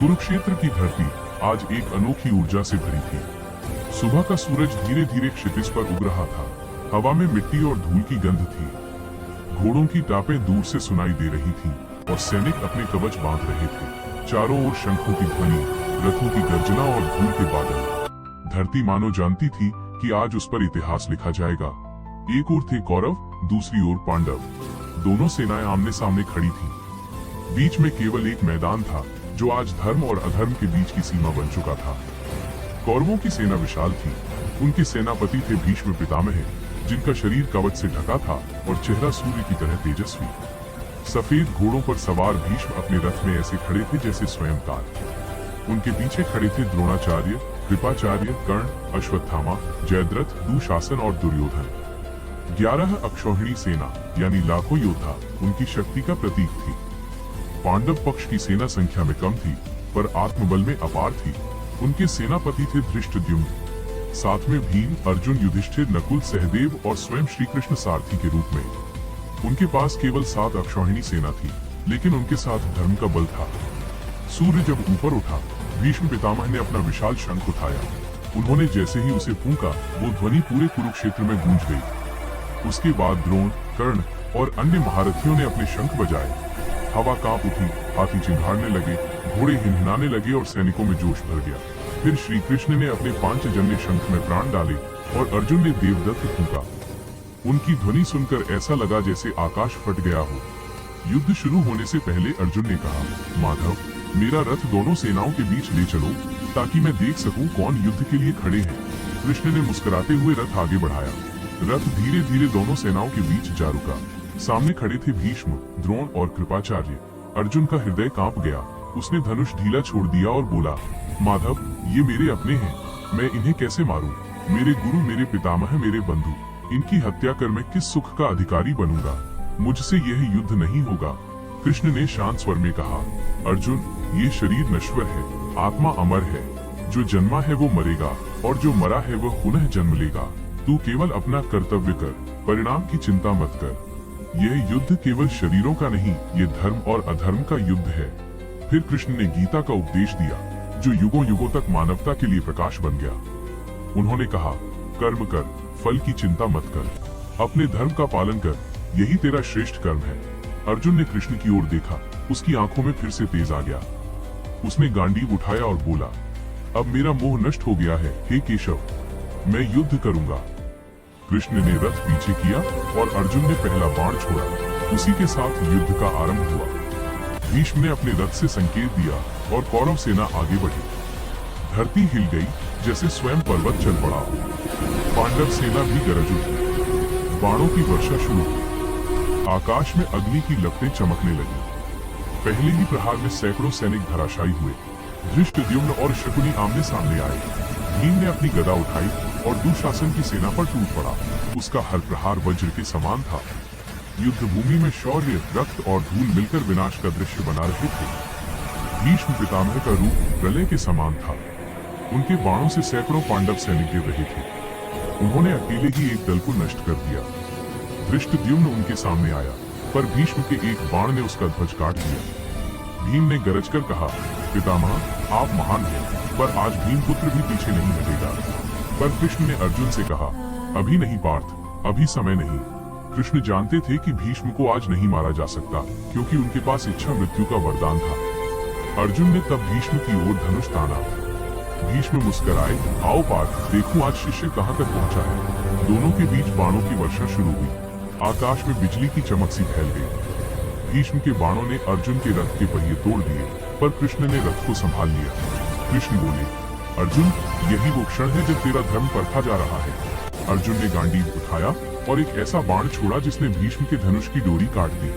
कुरुक्षेत्र की धरती आज एक अनोखी ऊर्जा से भरी थी। सुबह का सूरज धीरे धीरे क्षितिज पर उग रहा था। हवा में मिट्टी और धूल की गंध थी। घोड़ों की टापें दूर से सुनाई दे रही थीं और सैनिक अपने कवच बांध रहे थे। चारों ओर शंखों की ध्वनि, रथों की गर्जना और धूल के बादल। धरती मानो जानती थी कि आज उस पर इतिहास लिखा जाएगा। एक ओर थे कौरव, दूसरी ओर पांडव। दोनों सेनाएं आमने सामने खड़ी थीं। बीच में केवल एक मैदान था जो आज धर्म और अधर्म के बीच की सीमा बन चुका था। कौरवों की सेना विशाल थी। उनके सेनापति थे भीष्म पितामह, जिनका शरीर कवच से ढका था और चेहरा सूर्य की तरह तेजस्वी। सफेद घोड़ों पर सवार भीष्म अपने रथ में ऐसे खड़े थे जैसे स्वयं काल। उनके पीछे खड़े थे द्रोणाचार्य, कृपाचार्य, कर्ण, अश्वत्थामा, जयद्रथ, दुशासन और दुर्योधन। 11 अक्षौहिणी सेना यानी लाखों योद्धा उनकी शक्ति का प्रतीक थी। पांडव पक्ष की सेना संख्या में कम थी पर आत्मबल में अपार थी। उनके सेनापति थे धृष्टद्युम्न, साथ में भीम, अर्जुन, युधिष्ठिर, नकुल, सहदेव और स्वयं श्री कृष्ण सारथी के रूप में। उनके पास केवल 7 अक्षौहिणी सेना थी, लेकिन उनके साथ धर्म का बल था। सूर्य जब ऊपर उठा, भीष्म पितामह ने अपना विशाल शंख उठाया। उन्होंने जैसे ही उसे फूंका, वो ध्वनि पूरे कुरुक्षेत्र में गूंज गई। उसके बाद द्रोण, कर्ण और अन्य महारथियों ने अपने शंख बजाए। हवा कांप उठी, हाथी चिंघाड़ने लगे, घोड़े हिनहिनाने लगे और सैनिकों में जोश भर गया। फिर श्री कृष्ण ने अपने पांचजन्य शंख में प्राण डाले और अर्जुन ने देवदत्त फूंका। उनकी ध्वनि सुनकर ऐसा लगा जैसे आकाश फट गया हो। युद्ध शुरू होने से पहले अर्जुन ने कहा, माधव, मेरा रथ दोनों सेनाओं के बीच ले चलो ताकि मैं देख सकूं कौन युद्ध के लिए खड़े हैं। कृष्ण ने मुस्कुराते हुए रथ आगे बढ़ाया। रथ धीरे धीरे दोनों सेनाओं के बीच जा रुका। सामने खड़े थे भीष्म, द्रोण और कृपाचार्य। अर्जुन का हृदय कांप गया। उसने धनुष ढीला छोड़ दिया और बोला, माधव, ये मेरे अपने हैं, मैं इन्हें कैसे मारूं? मेरे गुरु, मेरे पितामह, मेरे बंधु, इनकी हत्या कर मैं किस सुख का अधिकारी बनूंगा? मुझसे यह युद्ध नहीं होगा। कृष्ण ने शांत स्वर में कहा, अर्जुन, ये शरीर नश्वर है, आत्मा अमर है। जो जन्मा है वो मरेगा और जो मरा है वह पुनः जन्म लेगा। तू केवल अपना कर्तव्य कर, परिणाम की चिंता मत कर। यह युद्ध केवल शरीरों का नहीं, ये धर्म और अधर्म का युद्ध है। फिर कृष्ण ने गीता का उपदेश दिया, जो युगों युगों तक मानवता के लिए प्रकाश बन गया। उन्होंने कहा, कर्म कर, फल की चिंता मत कर, अपने धर्म का पालन कर, यही तेरा श्रेष्ठ कर्म है। अर्जुन ने कृष्ण की ओर देखा। उसकी आंखों में फिर से तेज आ गया। उसने गांडीव उठाया और बोला, अब मेरा मोह नष्ट हो गया है, हे केशव, मैं युद्ध करूंगा। कृष्ण ने रथ पीछे किया और अर्जुन ने पहला बाण छोड़ा। उसी के साथ युद्ध का आरंभ हुआ। भीष्म ने अपने रथ से संकेत दिया और कौरव सेना आगे बढ़ी। धरती हिल गई जैसे स्वयं पर्वत चल पड़ा हो। पांडव सेना भी गरज उठी। बाणों की वर्षा शुरू हुई। आकाश में अग्नि की लपटें चमकने लगी। पहले ही प्रहार में सैकड़ों सैनिक धराशायी हुए। धृष्टद्युम्न और शकुनी आमने सामने आए। भीम ने अपनी गदा उठाई और दुशासन की सेना पर टूट पड़ा। उसका हर प्रहार वज्र के समान था। युद्ध भूमि में शौर्य, रक्त और धूल मिलकर विनाश का दृश्य बना रहे थे। भीष्म पितामह का रूप प्रलय के समान था। उनके बाणों से सैकड़ों पांडव सैनिक गिर रहे थे। उन्होंने अकेले ही एक दल को नष्ट कर दिया। धृष्टद्युम्न उनके सामने आया, पर भीष्म के एक बाण ने उसका ध्वज काट दिया। भीम ने गरजकर कहा, पितामह, आप महान हैं, पर आज भीम पुत्र भी पीछे नहीं हटेगा। पर कृष्ण ने अर्जुन से कहा, अभी नहीं पार्थ, अभी समय नहीं। कृष्ण जानते थे कि भीष्म को आज नहीं मारा जा सकता, क्योंकि उनके पास इच्छा मृत्यु का वरदान था। अर्जुन ने तब भीष्म की ओर धनुष ताना। भीष्म मुस्कुराए, आओ पार्थ, देखूं आज शिष्य कहां तक पहुंचा है। दोनों के बीच बाणों की वर्षा शुरू हुई। आकाश में बिजली की चमक सी फैल गई। भीष्म के बाणों ने अर्जुन के रथ के पहिए तोड़ दिए, पर कृष्ण ने रथ को संभाल लिया। कृष्ण बोले, अर्जुन, यही वो क्षण है जब तेरा धर्म परखा जा रहा है। अर्जुन ने गांडीव उठाया और एक ऐसा बाण छोड़ा जिसने भीष्म के धनुष की डोरी काट दी।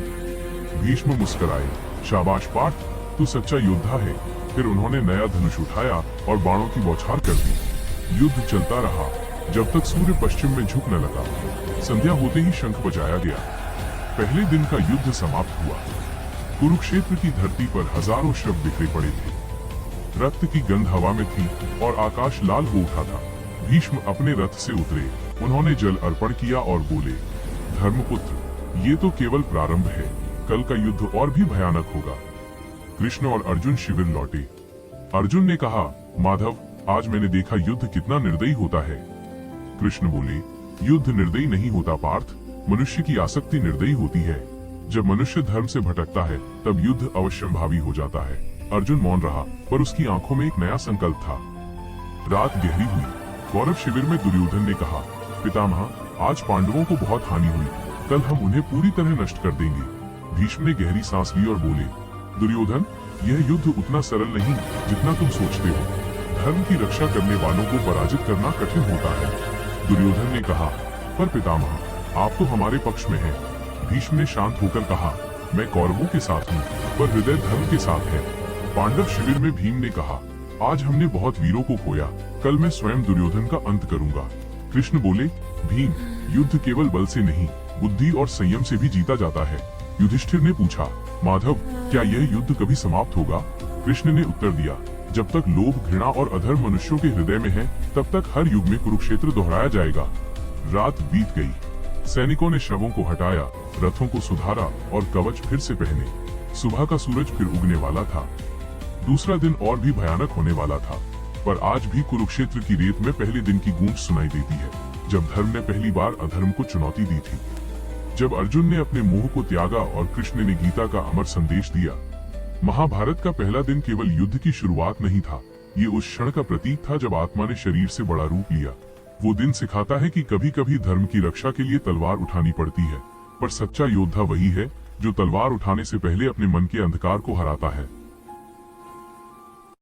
भीष्म मुस्कुराए, शाबाश पार्थ, तू सच्चा योद्धा है। फिर उन्होंने नया धनुष उठाया और बाणों की बौछार कर दी। युद्ध चलता रहा जब तक सूर्य पश्चिम में झुक न लगा। संध्या होते ही शंख बजाया गया। पहले दिन का युद्ध समाप्त हुआ। कुरुक्षेत्र की धरती पर हजारों शव बिखरे पड़े थे। रक्त की गंध हवा में थी और आकाश लाल हो उठा था। भीष्म अपने रथ से उतरे। उन्होंने जल अर्पण किया और बोले, धर्मपुत्र, ये तो केवल प्रारंभ है, कल का युद्ध और भी भयानक होगा। कृष्ण और अर्जुन शिविर लौटे। अर्जुन ने कहा, माधव, आज मैंने देखा युद्ध कितना निर्दयी होता है। कृष्ण बोले, युद्ध निर्दयी नहीं होता पार्थ, मनुष्य की आसक्ति निर्दयी होती है। जब मनुष्य धर्म से भटकता है तब युद्ध अवश्यंभावी हो जाता है। अर्जुन मौन रहा, पर उसकी आंखों में एक नया संकल्प था। रात गहरी हुई। कौरव शिविर में दुर्योधन ने कहा, पितामह, आज पांडवों को बहुत हानि हुई, कल हम उन्हें पूरी तरह नष्ट कर देंगे। भीष्म ने गहरी सांस ली और बोले, दुर्योधन, यह युद्ध उतना सरल नहीं जितना तुम सोचते हो। धर्म की रक्षा करने वालों को पराजित करना कठिन होता है। दुर्योधन ने कहा, पर पितामह, आप तो हमारे पक्ष में हैं। भीष्म ने शांत होकर कहा, मैं कौरवों के साथ हूँ, पर हृदय धर्म के साथ है। पांडव शिविर में भीम ने कहा, आज हमने बहुत वीरों को खोया, कल मैं स्वयं दुर्योधन का अंत करूंगा। कृष्ण बोले, भीम, युद्ध केवल बल से नहीं, बुद्धि और संयम से भी जीता जाता है। युधिष्ठिर ने पूछा, माधव, क्या यह युद्ध कभी समाप्त होगा? कृष्ण ने उत्तर दिया, जब तक लोभ, घृणा और अधर्म मनुष्यों के हृदय में है, तब तक हर युग में कुरुक्षेत्र दोहराया जाएगा। रात बीत गई। सैनिकों ने शवों को हटाया, रथों को सुधारा और कवच फिर से पहने। सुबह का सूरज फिर उगने वाला था। दूसरा दिन और भी भयानक होने वाला था, पर आज भी कुरुक्षेत्र की रेत में पहले दिन की गूंज सुनाई देती है, जब धर्म ने पहली बार अधर्म को चुनौती दी थी। जब अर्जुन ने अपने मोह को त्यागा और कृष्ण ने गीता का अमर संदेश दिया। महाभारत का पहला दिन केवल युद्ध की शुरुआत नहीं था, ये उस क्षण का प्रतीक था जब आत्मा ने शरीर से बड़ा रूप लिया। वो दिन सिखाता है कि कभी कभी धर्म की रक्षा के लिए तलवार उठानी पड़ती है, पर सच्चा योद्धा वही है जो तलवार उठाने से पहले अपने मन के अंधकार को हराता है।